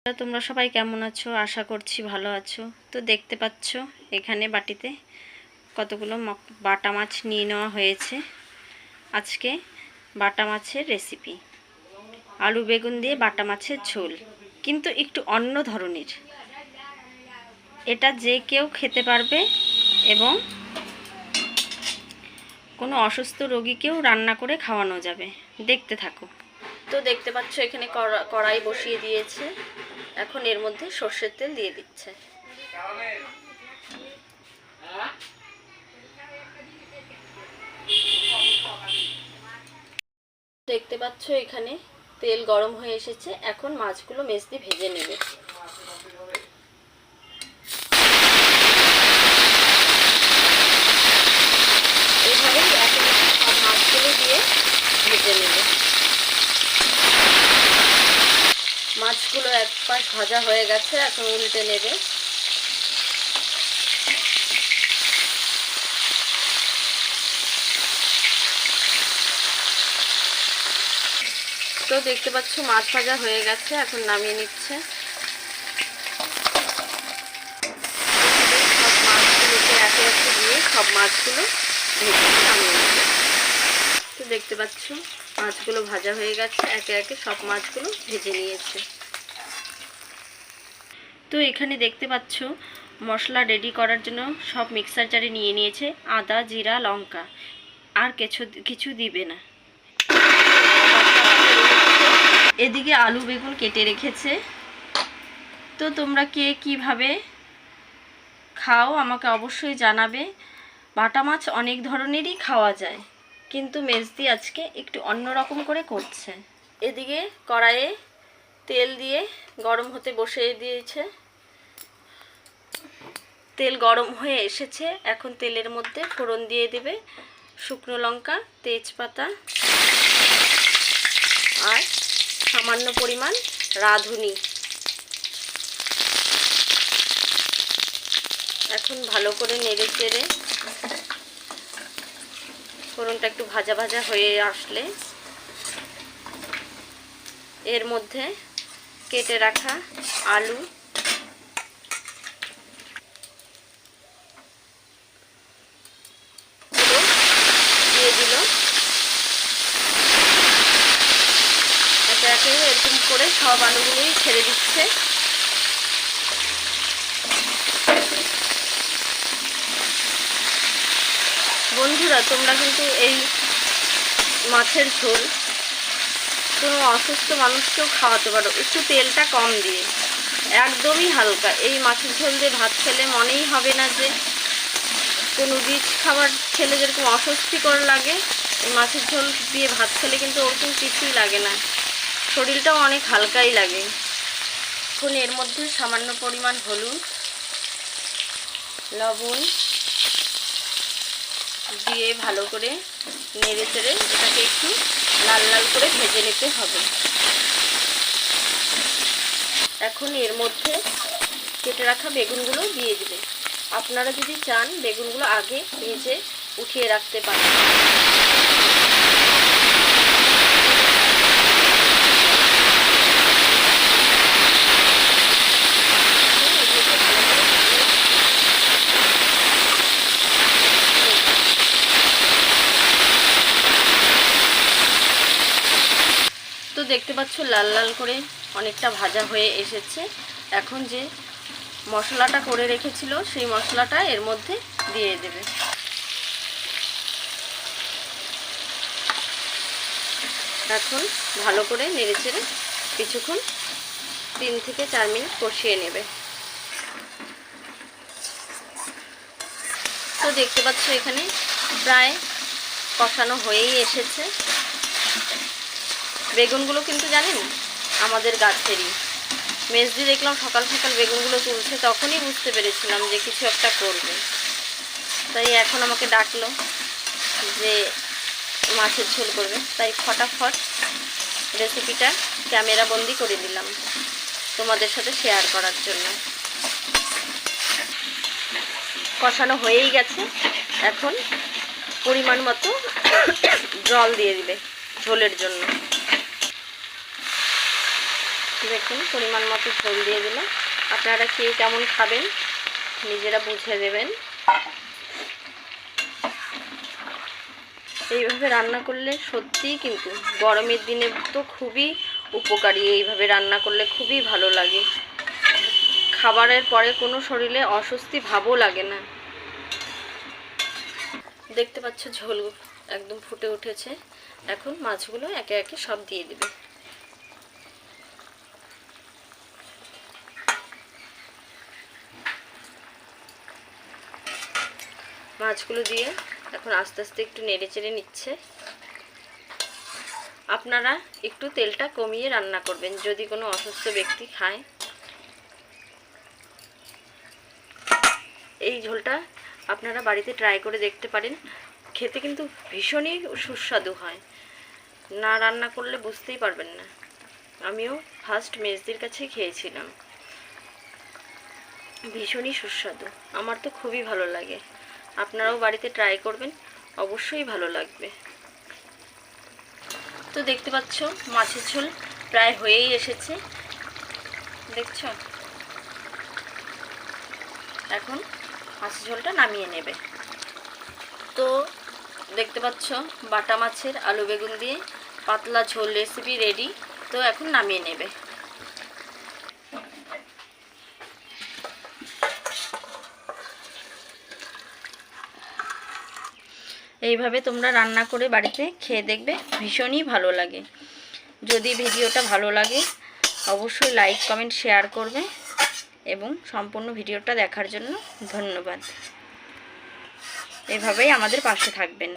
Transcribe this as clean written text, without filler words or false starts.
তোমরা সবাই কেমন আছো? আশা করছি ভালো আছো। তো দেখতে পাচ্ছ এখানে বাটিতে কতগুলো বাটা মাছ নিয়ে নেওয়া হয়েছে। আজকে বাটা মাছের রেসিপি, আলু বেগুন দিয়ে বাটা মাছের ঝোল, কিন্তু একটু অন্য ধরনের। এটা যে কেউ খেতে পারবে এবং কোনো অসুস্থ রোগীকেও রান্না করে খাওয়ানো যাবে। দেখতে থাকো। তো দেখতে পাচ্ছ এখানে কড়াই বসিয়ে দিয়েছে। এখন এর মধ্যে সর্ষের তেল দিয়ে দিচ্ছে। দেখতে পাচ্ছ এখানে তেল গরম হয়ে এসেছে। এখন মাছগুলো মেজদি ভেজে নেবে। এইভাবেই একে একে সব মাছগুলো দিয়ে ভেজে নেবে। মাছগুলো এক পাশ ভাজা হয়ে গেছে, এখন উল্টে নেবে। তো দেখতে পাচ্ছ মাছ ভাজা হয়ে গেছে, এখন নামিয়ে নিচ্ছে। সব মাছগুলোকে একে একে দিয়ে সব মাছগুলো ভেজে নামিয়ে নেবে। তো দেখতে পাচ্ছ মাছগুলো ভাজা হয়ে গেছে, একে একে সব মাছগুলো ভেজে নিয়েছে। তো এখানে দেখতে পাচ্ছ মশলা রেডি করার জন্য সব মিক্সার জারে নিয়ে নিয়েছে। আদা, জিরা, লঙ্কা, আর কিছু দিবে না। এদিকে আলু বেগুন কেটে রেখেছে। তো তোমরা কে কিভাবে খাও আমাকে অবশ্যই জানাবে। বাটা মাছ অনেক ধরনেরই খাওয়া যায়, কিন্তু মেজদি আজকে একটু অন্যরকম করে করছে। এদিকে কড়াইয়ে তেল দিয়ে গরম হতে বসিয়ে দিয়েছে। তেল গরম হয়ে এসেছে, এখন তেলের মধ্যে ফোড়ন দিয়ে দেবে শুকনো লঙ্কা, তেজপাতা আর সামান্য পরিমাণ রাঁধুনি। এখন ভালো করে নেড়ে চেড়ে ফোড়নটা একটু ভাজা ভাজা হয়ে আসলে এর মধ্যে কেটে রাখা আলু, দিয়ে দিল। একে একে এরকম করে সব আলুগুলোই ছেড়ে দিচ্ছে। বন্ধুরা, তোমরা কিন্তু এই মাছের ঝোল কোনো অসুস্থ মানুষকেও খাওয়াতে পারো, একটু তেলটা কম দিয়ে, একদমই হালকা। এই মাছের ঝোল দিয়ে ভাত খেলে মনেই হবে না যে কোনো রিচ খাবার খেলে যেরকম অস্বস্তিকর লাগে, এই মাছের ঝোল দিয়ে ভাত খেলে কিন্তু ওরকম কিছুই লাগে না, শরীরটাও অনেক হালকাই লাগে। এখন এর মধ্যে সামান্য পরিমাণ হলুদ, লবণ দিয়ে ভালো করে নেড়ে চেড়ে এটাকে একটু লাল লাল করে ভেজে নিতে হবে। এখন এর মধ্যে কেটে রাখা বেগুনগুলো দিয়ে দিবে। আপনারা যদি চান বেগুনগুলো আগে ভেজে উঠিয়ে রাখতে পারেন। তো দেখতে পাচ্ছ লাল লাল করে অনেকটা ভাজা হয়ে এসেছে। এখন যে মশলাটা করে রেখেছিল সেই মশলাটা এর মধ্যে দিয়ে দেবে। এখন ভালো করে নেড়েচেড়ে কিছুক্ষণ 3 থেকে 4 মিনিট কষিয়ে নেবে। তো দেখতে পাচ্ছ এখানে প্রায় কষানো হয়েই এসেছে। বেগুনগুলো কিন্তু জানেন আমাদের গাছেরই। মেজদি দেখলাম সকাল সকাল বেগুনগুলো তুলছে, তখনই বুঝতে পেরেছিলাম যে কিছু একটা করবে। তাই এখন আমাকে ডাকলো যে মাছের ঝোল করবে, তাই ফটাফট রেসিপিটা ক্যামেরা বন্দি করে দিলাম তোমাদের সাথে শেয়ার করার জন্য। কষানো হয়েই গেছে, এখন পরিমাণ মতো জল দিয়ে দিবে ঝোলের জন্য। দেখুন পরিমাণ মতো ঝোল দিয়ে দিলাম। আপনারা কে কেমন খাবেন নিজেরা বুঝে দেবেন। এইভাবে রান্না করলে সত্যিই কিন্তু গরমের দিনে তো খুবই উপকারী। এইভাবে রান্না করলে খুবই ভালো লাগে, খাবারের পরে কোনো শরীরে অস্বস্তি ভাবও লাগে না। দেখতে পাচ্ছ ঝোল একদম ফুটে উঠেছে। এখন মাছগুলো একে একে সব দিয়ে দেবে। মাছগুলো দিয়ে এখন আস্তে আস্তে একটু নেড়ে চেড়ে নিচ্ছে। আপনারা একটু তেলটা কমিয়ে রান্না করবেন যদি কোনো অসুস্থ ব্যক্তি খায়। এই ঝোলটা আপনারা বাড়িতে ট্রাই করে দেখতে পারেন, খেতে কিন্তু ভীষণই সুস্বাদু হয়। না রান্না করলে বুঝতেই পারবেন না। আমিও ফার্স্ট মেজদির কাছে খেয়েছিলাম, ভীষণই সুস্বাদু। আমার তো খুবই ভালো লাগে। আপনারাও বাড়িতে ট্রাই করবেন, অবশ্যই ভালো লাগবে। তো দেখতে পাচ্ছ মাছের ঝোল প্রায় হয়েই এসেছে, দেখছো। এখন মাছের ঝোলটা নামিয়ে নেবে। তো দেখতে পাচ্ছ বাটা মাছের আলু বেগুন দিয়ে পাতলা ঝোল রেসিপি রেডি। তো এখন নামিয়ে নেবে। এইভাবে তোমরা রান্না করে বাড়িতে খেয়ে দেখবে, ভীষণই ভালো লাগে। যদি ভিডিওটা ভালো লাগে অবশ্যই লাইক কমেন্ট শেয়ার করবে এবং সম্পূর্ণ ভিডিওটা দেখার জন্য ধন্যবাদ। এভাবেই আমাদের পাশে থাকবেন।